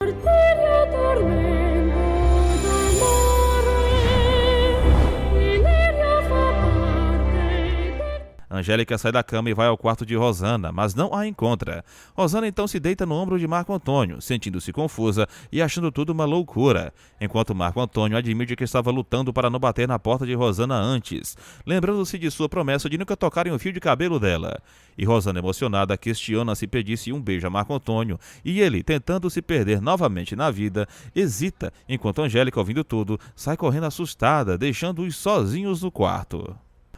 Arteria tormento d'amore, Ileria fa parte. Angélica sai da cama e vai ao quarto de Rosana, mas não a encontra. Rosana então se deita no ombro de Marco Antônio, sentindo-se confusa e achando tudo uma loucura, enquanto Marco Antônio admite que estava lutando para não bater na porta de Rosana antes, lembrando-se de sua promessa de nunca tocar em um fio de cabelo dela. E Rosana, emocionada, questiona se pedisse um beijo a Marco Antônio, e ele, tentando se perder novamente na vida, hesita, enquanto Angélica, ouvindo tudo, sai correndo assustada, deixando-os sozinhos no quarto.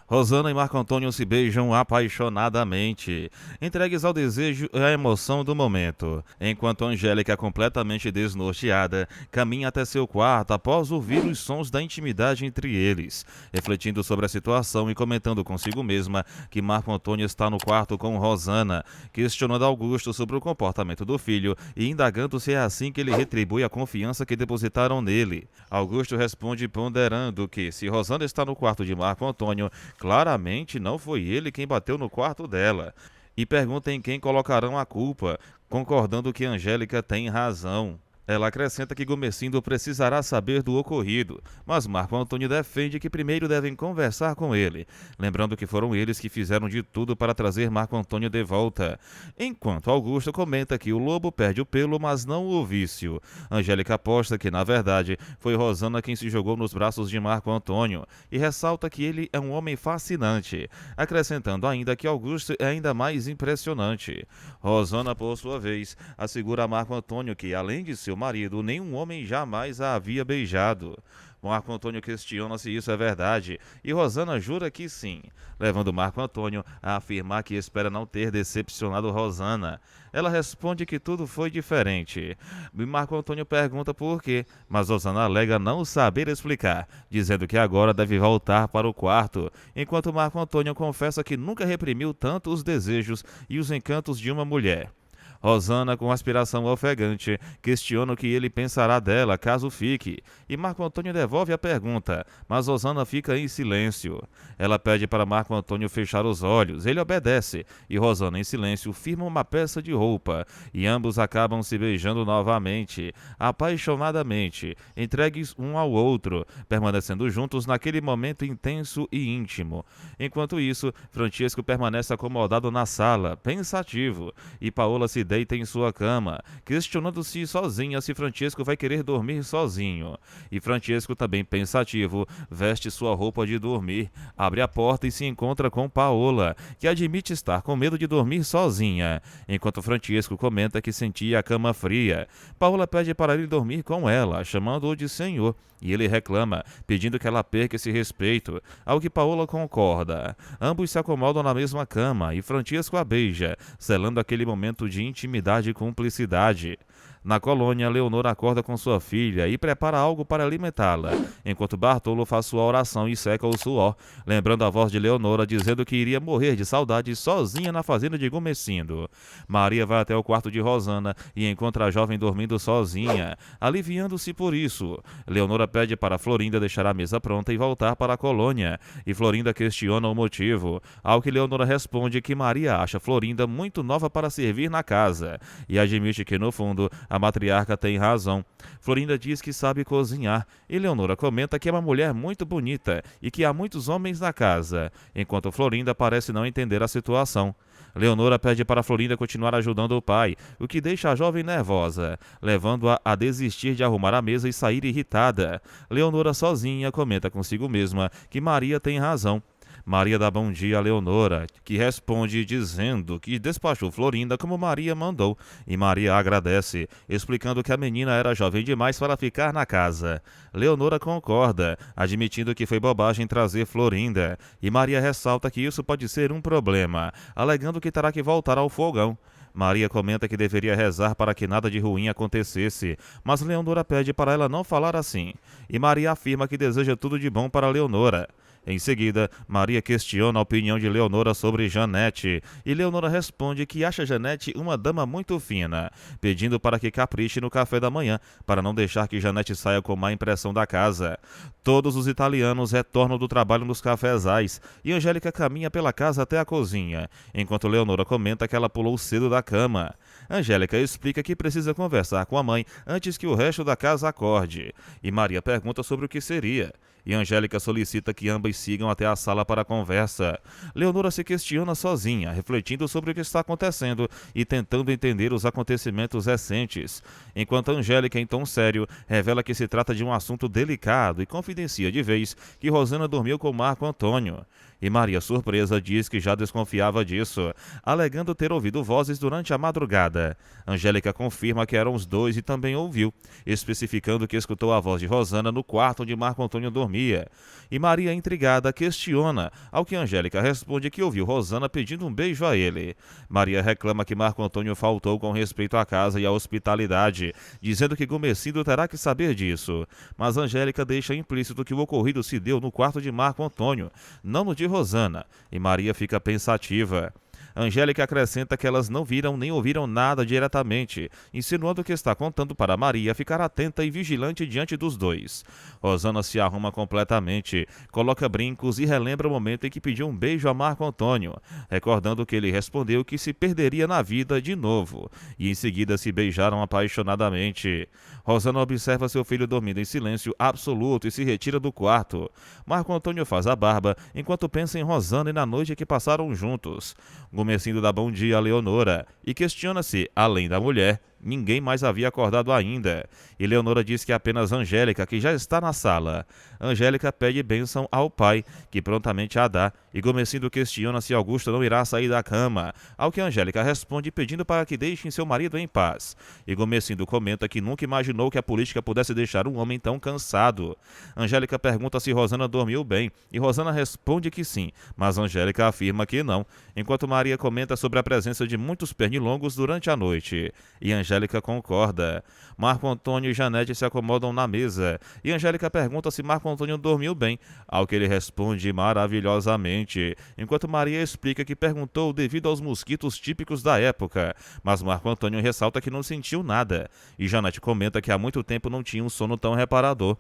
Rosana e Marco Antônio se beijam apaixonadamente, entregues ao desejo e à emoção do momento, enquanto Angélica, completamente desnorteada, caminha até seu quarto após ouvir os sons da intimidade entre eles, refletindo sobre a situação e comentando consigo mesma que Marco Antônio está no quarto com Rosana, questionando Augusto sobre o comportamento do filho e indagando se é assim que ele retribui a confiança que depositaram nele. Augusto responde ponderando que, se Rosana está no quarto de Marco Antônio, claramente não foi ele quem bateu no quarto dela, e pergunta em quem colocarão a culpa, concordando que Angélica tem razão. Ela acrescenta que Gomercindo precisará saber do ocorrido, mas Marco Antônio defende que primeiro devem conversar com ele, lembrando que foram eles que fizeram de tudo para trazer Marco Antônio de volta. Enquanto Augusto comenta que o lobo perde o pelo, mas não o vício. Angélica aposta que, na verdade, foi Rosana quem se jogou nos braços de Marco Antônio, e ressalta que ele é um homem fascinante, acrescentando ainda que Augusto é ainda mais impressionante. Rosana, por sua vez, assegura a Marco Antônio que, além de seu marido, nenhum homem jamais a havia beijado. Marco Antônio questiona se isso é verdade, e Rosana jura que sim, levando Marco Antônio a afirmar que espera não ter decepcionado Rosana. Ela responde que tudo foi diferente. Marco Antônio pergunta por quê, mas Rosana alega não saber explicar, dizendo que agora deve voltar para o quarto, enquanto Marco Antônio confessa que nunca reprimiu tanto os desejos e os encantos de uma mulher. Rosana, com aspiração ofegante, questiona o que ele pensará dela caso fique, e Marco Antônio devolve a pergunta, mas Rosana fica em silêncio. Ela pede para Marco Antônio fechar os olhos, ele obedece, e Rosana, em silêncio, firma uma peça de roupa, e ambos acabam se beijando novamente, apaixonadamente, entregues um ao outro, permanecendo juntos naquele momento intenso e íntimo. Enquanto isso, Francesco permanece acomodado na sala, pensativo, e Paola se deita em sua cama, questionando-se sozinha se Francesco vai querer dormir sozinho. E Francesco, também pensativo, veste sua roupa de dormir, abre a porta e se encontra com Paola, que admite estar com medo de dormir sozinha, enquanto Francesco comenta que sentia a cama fria. Paola pede para ele dormir com ela, chamando-o de senhor, e ele reclama, pedindo que ela perca esse respeito, ao que Paola concorda. Ambos se acomodam na mesma cama e Francesco a beija, selando aquele momento de intimidade e cumplicidade. Na colônia, Leonor acorda com sua filha e prepara algo para alimentá-la, enquanto Bartolo faz sua oração e seca o suor, lembrando a voz de Leonora dizendo que iria morrer de saudade sozinha na fazenda de Gomercindo. Maria vai até o quarto de Rosana e encontra a jovem dormindo sozinha, aliviando-se por isso. Leonora pede para Florinda deixar a mesa pronta e voltar para a colônia, e Florinda questiona o motivo, ao que Leonora responde que Maria acha Florinda muito nova para servir na casa, e admite que, no fundo, a matriarca tem razão. Florinda diz que sabe cozinhar, e Leonora comenta que é uma mulher muito bonita e que há muitos homens na casa, enquanto Florinda parece não entender a situação. Leonora pede para Florinda continuar ajudando o pai, o que deixa a jovem nervosa, levando-a a desistir de arrumar a mesa e sair irritada. Leonora, sozinha, comenta consigo mesma que Maria tem razão. Maria dá bom dia a Leonora, que responde dizendo que despachou Florinda como Maria mandou, e Maria agradece, explicando que a menina era jovem demais para ficar na casa. Leonora concorda, admitindo que foi bobagem trazer Florinda, e Maria ressalta que isso pode ser um problema, alegando que terá que voltar ao fogão. Maria comenta que deveria rezar para que nada de ruim acontecesse, mas Leonora pede para ela não falar assim, e Maria afirma que deseja tudo de bom para Leonora. Em seguida, Maria questiona a opinião de Leonora sobre Janete, e Leonora responde que acha Janete uma dama muito fina, pedindo para que capriche no café da manhã, para não deixar que Janete saia com má impressão da casa. Todos os italianos retornam do trabalho nos cafezais, e Angélica caminha pela casa até a cozinha, enquanto Leonora comenta que ela pulou cedo da cama. Angélica explica que precisa conversar com a mãe antes que o resto da casa acorde, e Maria pergunta sobre o que seria. E Angélica solicita que ambas sigam até a sala para a conversa. Leonora se questiona sozinha, refletindo sobre o que está acontecendo e tentando entender os acontecimentos recentes, enquanto Angélica, em tom sério, revela que se trata de um assunto delicado e confidencia de vez que Rosana dormiu com Marco Antônio. E Maria, surpresa, diz que já desconfiava disso, alegando ter ouvido vozes durante a madrugada. Angélica confirma que eram os dois e também ouviu, especificando que escutou a voz de Rosana no quarto onde Marco Antônio dormia. E Maria, intrigada, questiona, ao que Angélica responde que ouviu Rosana pedindo um beijo a ele. Maria reclama que Marco Antônio faltou com respeito à casa e à hospitalidade, dizendo que Gumecindo terá que saber disso. Mas Angélica deixa implícito que o ocorrido se deu no quarto de Marco Antônio, não no de Rosana, e Maria fica pensativa. Angélica acrescenta que elas não viram nem ouviram nada diretamente, insinuando que está contando para Maria ficar atenta e vigilante diante dos dois. Rosana se arruma completamente, coloca brincos e relembra o momento em que pediu um beijo a Marco Antônio, recordando que ele respondeu que se perderia na vida de novo, e em seguida se beijaram apaixonadamente. Rosana observa seu filho dormindo em silêncio absoluto e se retira do quarto. Marco Antônio faz a barba, enquanto pensa em Rosana e na noite que passaram juntos. Gumecindo dá bom dia a Leonora e questiona se, além da mulher, ninguém mais havia acordado ainda. E Leonora diz que é apenas Angélica, que já está na sala. Angélica pede bênção ao pai, que prontamente a dá, e Gumecindo questiona se Augusto não irá sair da cama, ao que Angélica responde pedindo para que deixem seu marido em paz. E Gumecindo comenta que nunca imaginou que a política pudesse deixar um homem tão cansado. Angélica pergunta se Rosana dormiu bem, e Rosana responde que sim, mas Angélica afirma que não, enquanto Maria comenta sobre a presença de muitos pernilongos durante a noite. E Angélica concorda. Marco Antônio e Janete se acomodam na mesa, e Angélica pergunta se Marco Antônio dormiu bem, ao que ele responde maravilhosamente, enquanto Maria explica que perguntou devido aos mosquitos típicos da época, mas Marco Antônio ressalta que não sentiu nada, e Janete comenta que há muito tempo não tinha um sono tão reparador.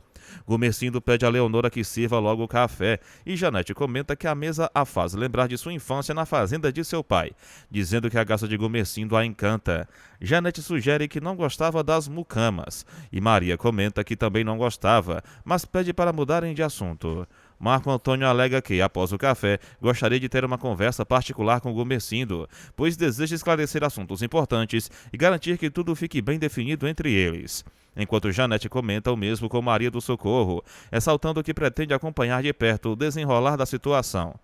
Gumecindo pede a Leonora que sirva logo o café, e Janete comenta que a mesa a faz lembrar de sua infância na fazenda de seu pai, dizendo que a graça de Gumecindo a encanta. Janete sugere que não gostava das mucamas, e Maria comenta que também não gostava, mas pede para mudarem de assunto. Marco Antônio alega que, após o café, gostaria de ter uma conversa particular com Gumecindo, pois deseja esclarecer assuntos importantes e garantir que tudo fique bem definido entre eles. Enquanto Janete comenta o mesmo com Maria do Socorro, ressaltando que pretende acompanhar de perto o desenrolar da situação.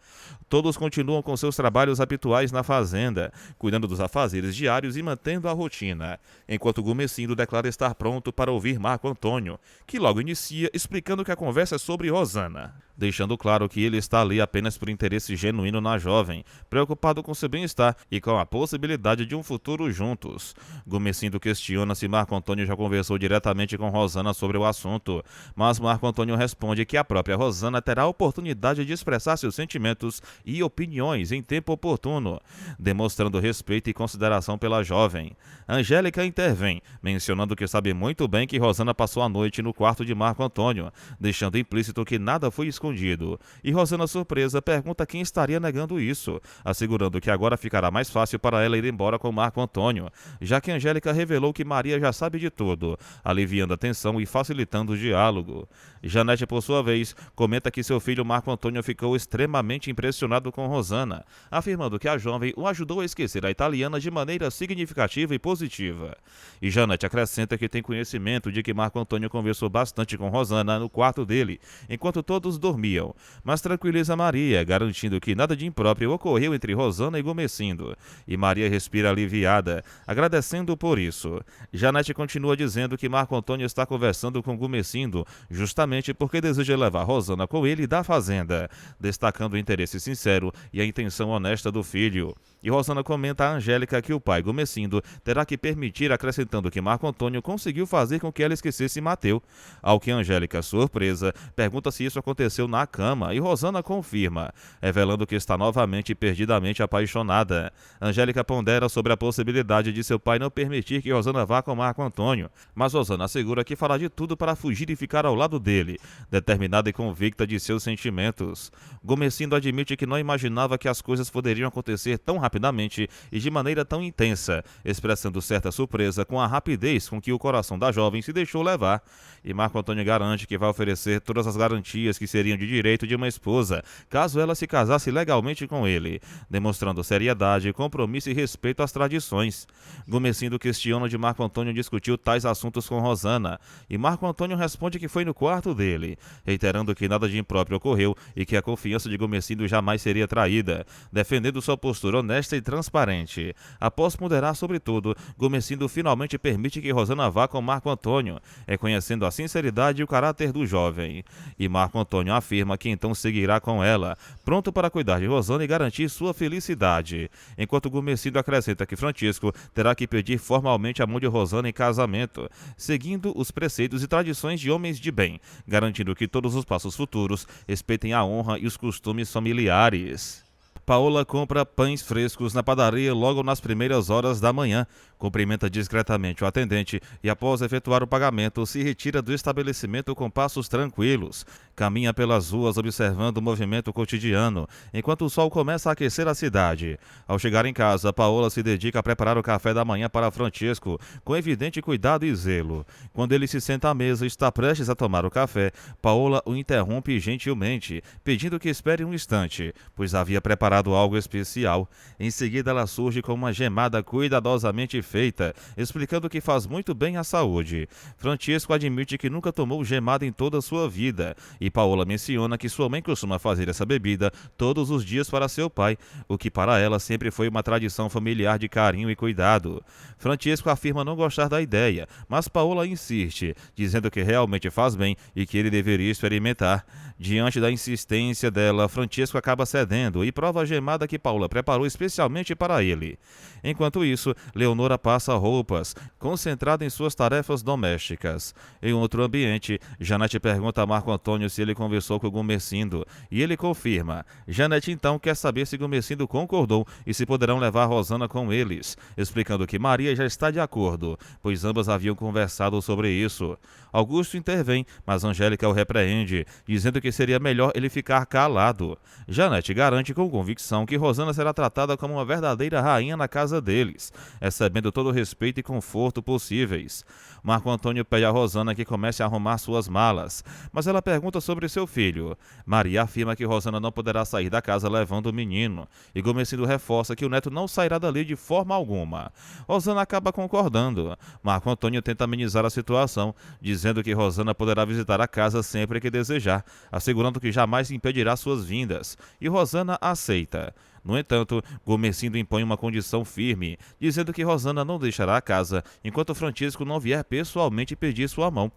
Todos continuam com seus trabalhos habituais na fazenda, cuidando dos afazeres diários e mantendo a rotina, enquanto Gumecindo declara estar pronto para ouvir Marco Antônio, que logo inicia explicando que a conversa é sobre Rosana, deixando claro que ele está ali apenas por interesse genuíno na jovem, preocupado com seu bem-estar e com a possibilidade de um futuro juntos. Gumecindo questiona se Marco Antônio já conversou diretamente com Rosana sobre o assunto, mas Marco Antônio responde que a própria Rosana terá a oportunidade de expressar seus sentimentos e opiniões em tempo oportuno, demonstrando respeito e consideração pela jovem. Angélica intervém, mencionando que sabe muito bem que Rosana passou a noite no quarto de Marco Antônio, deixando implícito que nada foi escondido. E Rosana, surpresa, pergunta quem estaria negando isso, assegurando que agora ficará mais fácil para ela ir embora com Marco Antônio, já que Angélica revelou que Maria já sabe de tudo, aliviando a tensão e facilitando o diálogo. Janete, por sua vez, comenta que seu filho Marco Antônio ficou extremamente impressionado com Rosana, afirmando que a jovem o ajudou a esquecer a italiana de maneira significativa e positiva. E Janete acrescenta que tem conhecimento de que Marco Antônio conversou bastante com Rosana no quarto dele, enquanto todos dormiam, mas tranquiliza Maria, garantindo que nada de impróprio ocorreu entre Rosana e Gumecindo, e Maria respira aliviada, agradecendo por isso. Janete continua dizendo que Marco Antônio está conversando com Gumecindo justamente porque deseja levar Rosana com ele da fazenda, destacando o interesse sincero e a intenção honesta do filho. E Rosana comenta a Angélica que o pai Gumecindo terá que permitir, acrescentando que Marco Antônio conseguiu fazer com que ela esquecesse Mateu, ao que Angélica, surpresa, pergunta se isso aconteceu na cama e Rosana confirma, revelando que está novamente e perdidamente apaixonada. Angélica pondera sobre a possibilidade de seu pai não permitir que Rosana vá com Marco Antônio, mas Rosana assegura que fará de tudo para fugir e ficar ao lado dele, determinada e convicta de seus sentimentos. Gomesindo admite que não imaginava que as coisas poderiam acontecer tão rapidamente e de maneira tão intensa, expressando certa surpresa com a rapidez com que o coração da jovem se deixou levar. E Marco Antônio garante que vai oferecer todas as garantias que seriam de direito de uma esposa, caso ela se casasse legalmente com ele, demonstrando seriedade, compromisso e respeito às tradições. Gomesindo questiona de Marco Antônio discutiu tais assuntos com Rosana, e Marco Antônio responde que foi no quarto dele, reiterando que nada de impróprio ocorreu e que a confiança de Gomesindo jamais seria traída, defendendo sua postura honesta e transparente. Após ponderar sobre tudo, Gomesindo finalmente permite que Rosana vá com Marco Antônio, reconhecendo a sinceridade e o caráter do jovem. E Marco Antônio afirma que então seguirá com ela, pronto para cuidar de Rosana e garantir sua felicidade. Enquanto Gomesindo acrescenta que Francisco terá que pedir formalmente a mão de Rosana em casamento, seguindo os preceitos e tradições de homens de bem, garantindo que todos os passos futuros respeitem a honra e os costumes familiares. Paola compra pães frescos na padaria logo nas primeiras horas da manhã, cumprimenta discretamente o atendente e, após efetuar o pagamento, se retira do estabelecimento com passos tranquilos. Caminha pelas ruas observando o movimento cotidiano, enquanto o sol começa a aquecer a cidade. Ao chegar em casa, Paola se dedica a preparar o café da manhã para Francisco, com evidente cuidado e zelo. Quando ele se senta à mesa e está prestes a tomar o café, Paola o interrompe gentilmente, pedindo que espere um instante, pois havia preparado algo especial. Em seguida, ela surge com uma gemada cuidadosamente feita, explicando que faz muito bem à saúde. Francisco admite que nunca tomou gemada em toda a sua vida, e Paola menciona que sua mãe costuma fazer essa bebida todos os dias para seu pai, o que para ela sempre foi uma tradição familiar de carinho e cuidado. Francisco afirma não gostar da ideia, mas Paola insiste, dizendo que realmente faz bem e que ele deveria experimentar. Diante da insistência dela, Francisco acaba cedendo e prova a gemada que Paola preparou especialmente para ele. Enquanto isso, Leonora passa roupas, concentrada em suas tarefas domésticas. Em outro ambiente, Janete pergunta a Marco Antônio se ele conversou com Gomesindo, e ele confirma. Janete então quer saber se Gomesindo concordou e se poderão levar Rosana com eles, explicando que Maria já está de acordo, pois ambas haviam conversado sobre isso. Augusto intervém, mas Angélica o repreende, dizendo que seria melhor ele ficar calado. Janete garante com convicção que Rosana será tratada como uma verdadeira rainha na casa deles, recebendo todo o respeito e conforto possíveis. Marco Antônio pede a Rosana que comece a arrumar suas malas, mas ela pergunta sobre seu filho. Maria afirma que Rosana não poderá sair da casa levando o menino, e Gomesindo reforça que o neto não sairá dali de forma alguma. Rosana acaba concordando. Marco Antônio tenta amenizar a situação, dizendo que Rosana poderá visitar a casa sempre que desejar, assegurando que jamais impedirá suas vindas, e Rosana aceita. No entanto, Gomesindo impõe uma condição firme, dizendo que Rosana não deixará a casa enquanto Francisco não vier pessoalmente pedir sua mão.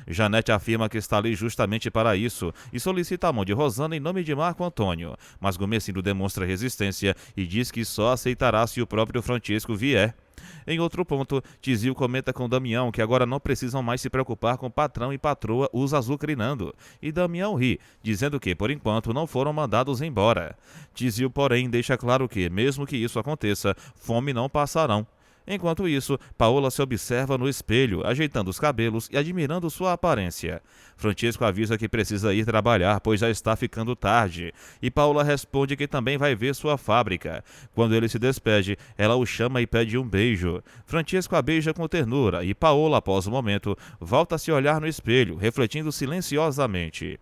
Janete afirma que está ali justamente para isso e solicita a mão de Rosana em nome de Marco Antônio, mas Gomesindo demonstra resistência e diz que só aceitará se o próprio Francisco vier. Em outro ponto, Tizio comenta com Damião que agora não precisam mais se preocupar com patrão e patroa os azucrinando, e Damião ri, dizendo que, por enquanto, não foram mandados embora. Tizio, porém, deixa claro que, mesmo que isso aconteça, fome não passarão. Enquanto isso, Paola se observa no espelho, ajeitando os cabelos e admirando sua aparência. Francisco avisa que precisa ir trabalhar, pois já está ficando tarde, e Paola responde que também vai ver sua fábrica. Quando ele se despede, ela o chama e pede um beijo. Francisco a beija com ternura, e Paola, após o momento, volta a se olhar no espelho, refletindo silenciosamente.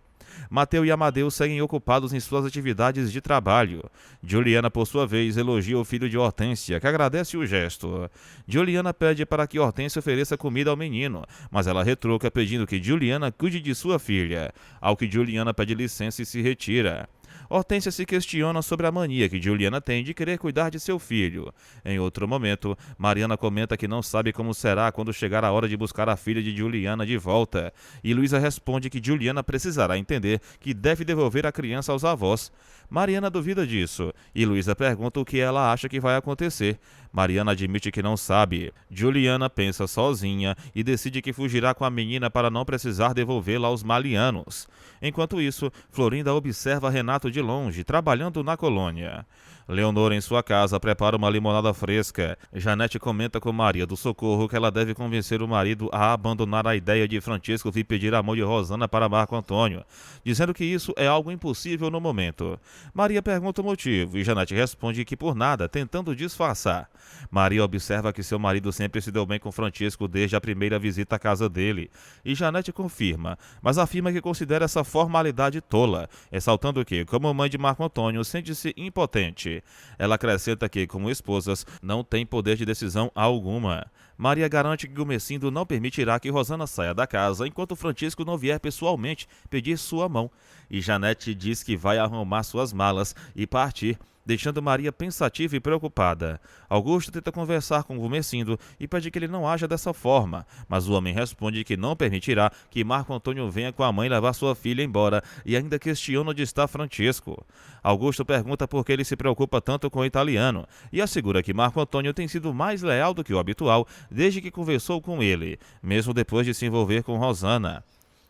Mateu e Amadeu seguem ocupados em suas atividades de trabalho. Juliana, por sua vez, elogia o filho de Hortência, que agradece o gesto. Juliana pede para que Hortência ofereça comida ao menino, mas ela retruca pedindo que Juliana cuide de sua filha, ao que Juliana pede licença e se retira. Hortência se questiona sobre a mania que Juliana tem de querer cuidar de seu filho. Em outro momento, Mariana comenta que não sabe como será quando chegar a hora de buscar a filha de Juliana de volta, e Luísa responde que Juliana precisará entender que deve devolver a criança aos avós. Mariana duvida disso, e Luísa pergunta o que ela acha que vai acontecer. Mariana admite que não sabe. Juliana pensa sozinha e decide que fugirá com a menina para não precisar devolvê-la aos Malianos. Enquanto isso, Florinda observa Renato de longe, trabalhando na colônia. Leonor, em sua casa, prepara uma limonada fresca. Janete comenta com Maria do Socorro que ela deve convencer o marido a abandonar a ideia de Francisco vir pedir a mão de Rosana para Marco Antônio, dizendo que isso é algo impossível no momento. Maria pergunta o motivo e Janete responde que por nada, tentando disfarçar. Maria observa que seu marido sempre se deu bem com Francisco desde a primeira visita à casa dele, e Janete confirma, mas afirma que considera essa formalidade tola, ressaltando que, como mãe de Marco Antônio, sente-se impotente. Ela acrescenta que, como esposas, não tem poder de decisão alguma. Maria garante que Gumecindo não permitirá que Rosana saia da casa enquanto Francisco não vier pessoalmente pedir sua mão. E Janete diz que vai arrumar suas malas e partir, deixando Maria pensativa e preocupada. Augusto tenta conversar com Gumecindo e pede que ele não haja dessa forma, mas o homem responde que não permitirá que Marco Antônio venha com a mãe levar sua filha embora e ainda questiona onde está Francisco. Augusto pergunta por que ele se preocupa tanto com o italiano e assegura que Marco Antônio tem sido mais leal do que o habitual desde que conversou com ele, mesmo depois de se envolver com Rosana.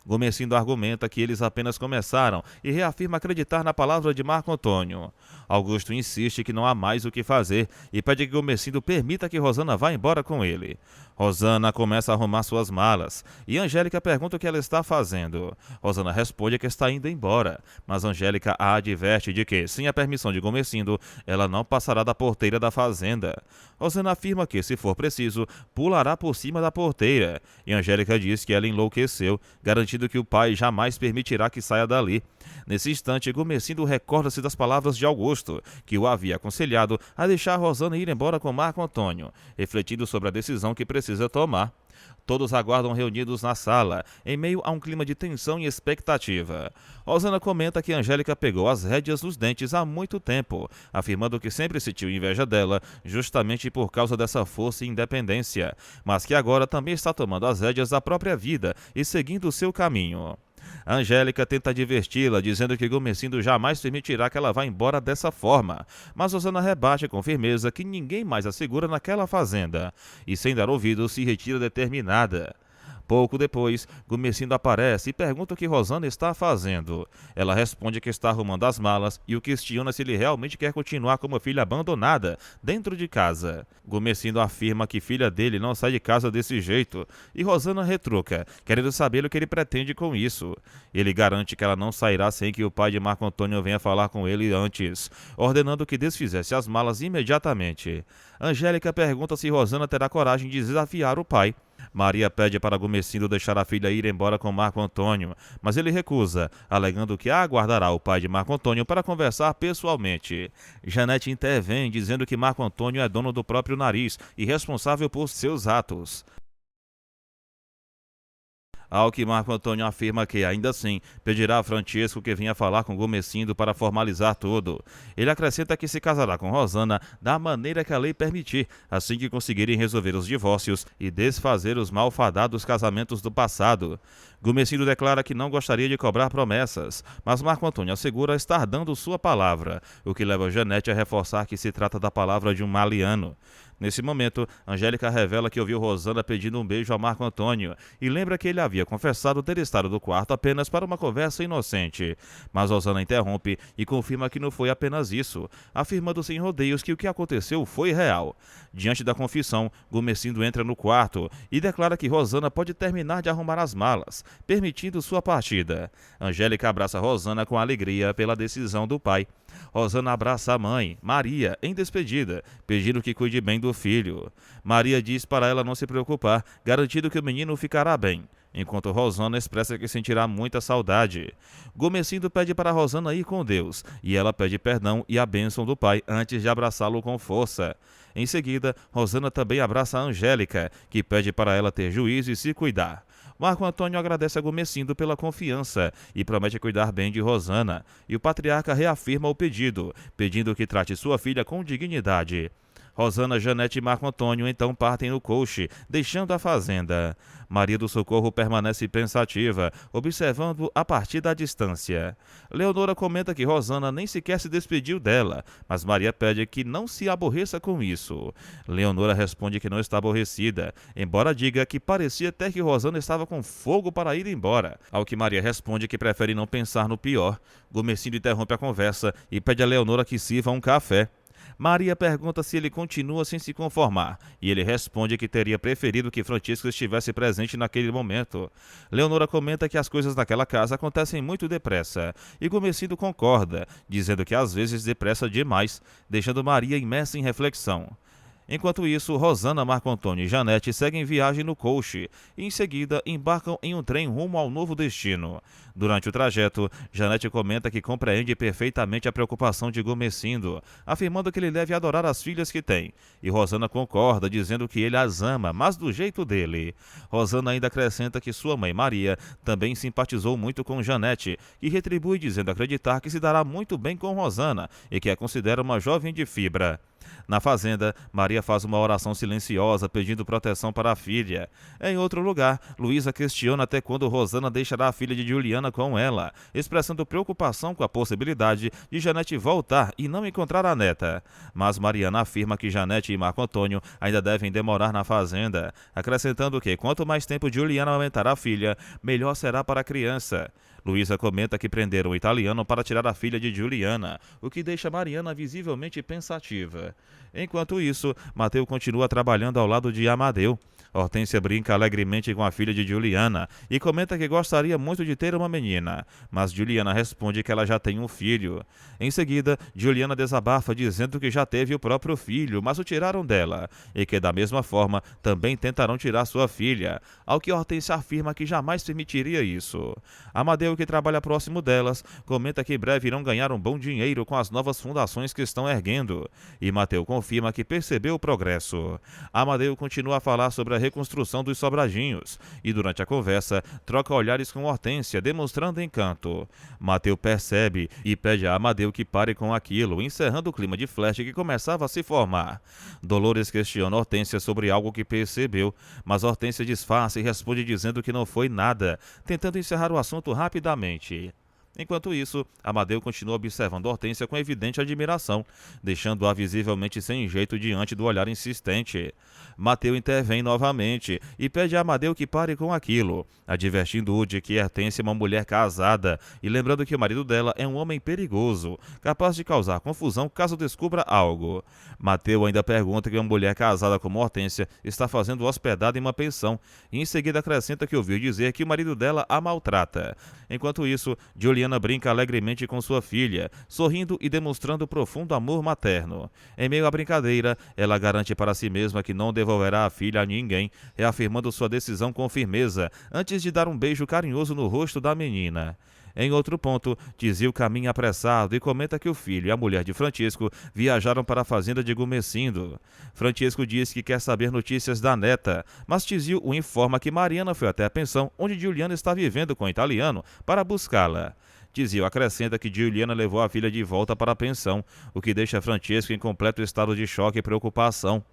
Gumecindo argumenta que eles apenas começaram e reafirma acreditar na palavra de Marco Antônio. Augusto insiste que não há mais o que fazer e pede que Gumecindo permita que Rosana vá embora com ele. Rosana começa a arrumar suas malas e Angélica pergunta o que ela está fazendo. Rosana responde que está indo embora, mas Angélica a adverte de que, sem a permissão de Gumecindo, ela não passará da porteira da fazenda. Rosana afirma que, se for preciso, pulará por cima da porteira, e Angélica diz que ela enlouqueceu, garantindo que o pai jamais permitirá que saia dali. Nesse instante, Gumecindo recorda-se das palavras de Augusto, que o havia aconselhado a deixar Rosana ir embora com Marco Antônio, refletindo sobre a decisão que precisa tomar. Todos aguardam reunidos na sala, em meio a um clima de tensão e expectativa. Rosana comenta que Angélica pegou as rédeas nos dentes há muito tempo, afirmando que sempre sentiu inveja dela, justamente por causa dessa força e independência, mas que agora também está tomando as rédeas da própria vida e seguindo o seu caminho. Angélica tenta diverti-la, dizendo que Gumecindo jamais permitirá que ela vá embora dessa forma, mas Rosana rebate com firmeza que ninguém mais a segura naquela fazenda, e sem dar ouvidos se retira determinada. Pouco depois, Gumecindo aparece e pergunta o que Rosana está fazendo. Ela responde que está arrumando as malas e o questiona se ele realmente quer continuar como filha abandonada dentro de casa. Gumecindo afirma que filha dele não sai de casa desse jeito e Rosana retruca, querendo saber o que ele pretende com isso. Ele garante que ela não sairá sem que o pai de Marco Antônio venha falar com ele antes, ordenando que desfizesse as malas imediatamente. Angélica pergunta se Rosana terá coragem de desafiar o pai. Maria pede para Gumecindo deixar a filha ir embora com Marco Antônio, mas ele recusa, alegando que aguardará o pai de Marco Antônio para conversar pessoalmente. Janete intervém, dizendo que Marco Antônio é dono do próprio nariz e responsável por seus atos. Ao que Marco Antônio afirma que, ainda assim, pedirá a Francisco que venha falar com Gumecindo para formalizar tudo. Ele acrescenta que se casará com Rosana da maneira que a lei permitir, assim que conseguirem resolver os divórcios e desfazer os malfadados casamentos do passado. Gumecindo declara que não gostaria de cobrar promessas, mas Marco Antônio assegura estar dando sua palavra, o que leva Janete a reforçar que se trata da palavra de um maliano. Nesse momento, Angélica revela que ouviu Rosana pedindo um beijo a Marco Antônio e lembra que ele havia confessado ter estado no quarto apenas para uma conversa inocente. Mas Rosana interrompe e confirma que não foi apenas isso, afirmando sem rodeios que o que aconteceu foi real. Diante da confissão, Gumecindo entra no quarto e declara que Rosana pode terminar de arrumar as malas, permitindo sua partida. Angélica abraça Rosana com alegria pela decisão do pai. Rosana abraça a mãe, Maria, em despedida, pedindo que cuide bem do filho. Maria diz para ela não se preocupar, garantindo que o menino ficará bem, enquanto Rosana expressa que sentirá muita saudade. Gumecindo pede para Rosana ir com Deus, e ela pede perdão e a bênção do pai antes de abraçá-lo com força. Em seguida, Rosana também abraça a Angélica, que pede para ela ter juízo e se cuidar. Marco Antônio agradece a Gumecindo pela confiança e promete cuidar bem de Rosana, e o patriarca reafirma o pedindo, pedindo que trate sua filha com dignidade. Rosana, Janete e Marco Antônio então partem no coche, deixando a fazenda. Maria do Socorro permanece pensativa, observando a partir da distância. Leonora comenta que Rosana nem sequer se despediu dela, mas Maria pede que não se aborreça com isso. Leonora responde que não está aborrecida, embora diga que parecia até que Rosana estava com fogo para ir embora, ao que Maria responde que prefere não pensar no pior. Gumecindo interrompe a conversa e pede a Leonora que sirva um café. Maria pergunta se ele continua sem se conformar, e ele responde que teria preferido que Francisco estivesse presente naquele momento. Leonora comenta que as coisas naquela casa acontecem muito depressa, e Gumecindo concorda, dizendo que às vezes depressa demais, deixando Maria imersa em reflexão. Enquanto isso, Rosana, Marco Antônio e Janete seguem viagem no coche e, em seguida, embarcam em um trem rumo ao novo destino. Durante o trajeto, Janete comenta que compreende perfeitamente a preocupação de Gumecindo, afirmando que ele deve adorar as filhas que tem. E Rosana concorda, dizendo que ele as ama, mas do jeito dele. Rosana ainda acrescenta que sua mãe, Maria, também simpatizou muito com Janete, e retribui dizendo acreditar que se dará muito bem com Rosana e que a considera uma jovem de fibra. Na fazenda, Maria faz uma oração silenciosa pedindo proteção para a filha. Em outro lugar, Luísa questiona até quando Rosana deixará a filha de Juliana com ela, expressando preocupação com a possibilidade de Janete voltar e não encontrar a neta. Mas Mariana afirma que Janete e Marco Antônio ainda devem demorar na fazenda, acrescentando que quanto mais tempo Juliana aumentar a filha, melhor será para a criança. Luísa comenta que prenderam o italiano para tirar a filha de Juliana, o que deixa Mariana visivelmente pensativa. Enquanto isso, Mateu continua trabalhando ao lado de Amadeu. Hortência brinca alegremente com a filha de Juliana e comenta que gostaria muito de ter uma menina, mas Juliana responde que ela já tem um filho. Em seguida, Juliana desabafa dizendo que já teve o próprio filho, mas o tiraram dela, e que da mesma forma também tentarão tirar sua filha, ao que Hortência afirma que jamais permitiria isso. Amadeu, que trabalha próximo delas, comenta que em breve irão ganhar um bom dinheiro com as novas fundações que estão erguendo, e Mateu confirma que percebeu o progresso. Amadeu continua a falar sobre a reconstrução dos Sobradinhos, e durante a conversa troca olhares com Hortência, demonstrando encanto. Mateu percebe e pede a Amadeu que pare com aquilo, encerrando o clima de flerte que começava a se formar. Dolores questiona Hortência sobre algo que percebeu, mas Hortência disfarça e responde dizendo que não foi nada, tentando encerrar o assunto rapidamente. Enquanto isso, Amadeu continua observando Hortência com evidente admiração, deixando-a visivelmente sem jeito diante do olhar insistente. Mateu intervém novamente e pede a Amadeu que pare com aquilo, advertindo-o de que Hortência é uma mulher casada e lembrando que o marido dela é um homem perigoso, capaz de causar confusão caso descubra algo. Mateu ainda pergunta que uma mulher casada como Hortência está fazendo hospedada em uma pensão e em seguida acrescenta que ouviu dizer que o marido dela a maltrata. Enquanto isso, Juliana brinca alegremente com sua filha, sorrindo e demonstrando profundo amor materno. Em meio à brincadeira, ela garante para si mesma que não devolverá a filha a ninguém, reafirmando sua decisão com firmeza, antes de dar um beijo carinhoso no rosto da menina. Em outro ponto, Tizil caminha apressado e comenta que o filho e a mulher de Francisco viajaram para a fazenda de Gumecindo. Francisco diz que quer saber notícias da neta, mas Tizil o informa que Mariana foi até a pensão onde Juliana está vivendo com o italiano para buscá-la. Tizil acrescenta que Juliana levou a filha de volta para a pensão, o que deixa Francisco em completo estado de choque e preocupação.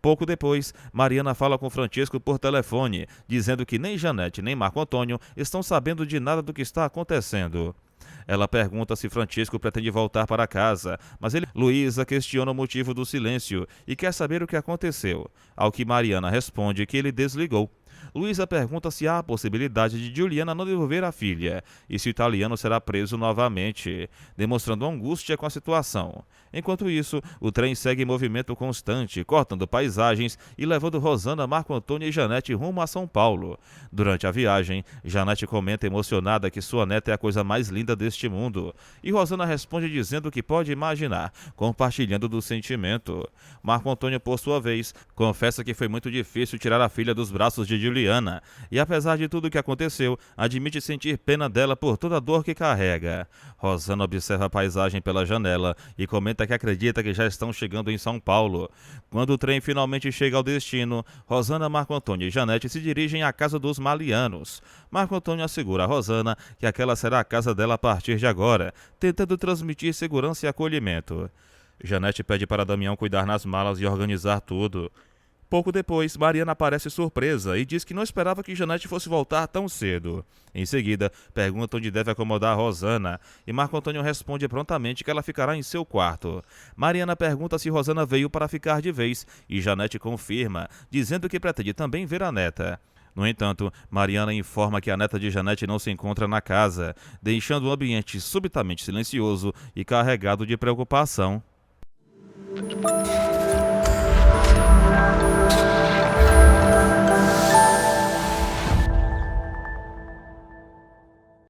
Pouco depois, Mariana fala com Francisco por telefone, dizendo que nem Janete nem Marco Antônio estão sabendo de nada do que está acontecendo. Ela pergunta se Francisco pretende voltar para casa, mas Luísa questiona o motivo do silêncio e quer saber o que aconteceu, ao que Mariana responde que ele desligou. Luísa pergunta se há a possibilidade de Juliana não devolver a filha e se o italiano será preso novamente, demonstrando angústia com a situação. Enquanto isso, o trem segue em movimento constante, cortando paisagens e levando Rosana, Marco Antônio e Janete rumo a São Paulo. Durante a viagem, Janete comenta emocionada que sua neta é a coisa mais linda deste mundo, e Rosana responde dizendo que pode imaginar, compartilhando do sentimento. Marco Antônio, por sua vez, confessa que foi muito difícil tirar a filha dos braços de Juliana, Juliana, e apesar de tudo o que aconteceu, admite sentir pena dela por toda a dor que carrega. Rosana observa a paisagem pela janela e comenta que acredita que já estão chegando em São Paulo. Quando o trem finalmente chega ao destino, Rosana, Marco Antônio e Janete se dirigem à casa dos Malianos. Marco Antônio assegura a Rosana que aquela será a casa dela a partir de agora, tentando transmitir segurança e acolhimento. Janete pede para Damião cuidar nas malas e organizar tudo. Pouco depois, Mariana aparece surpresa e diz que não esperava que Janete fosse voltar tão cedo. Em seguida, pergunta onde deve acomodar a Rosana, e Marco Antônio responde prontamente que ela ficará em seu quarto. Mariana pergunta se Rosana veio para ficar de vez, e Janete confirma, dizendo que pretende também ver a neta. No entanto, Mariana informa que a neta de Janete não se encontra na casa, deixando o ambiente subitamente silencioso e carregado de preocupação.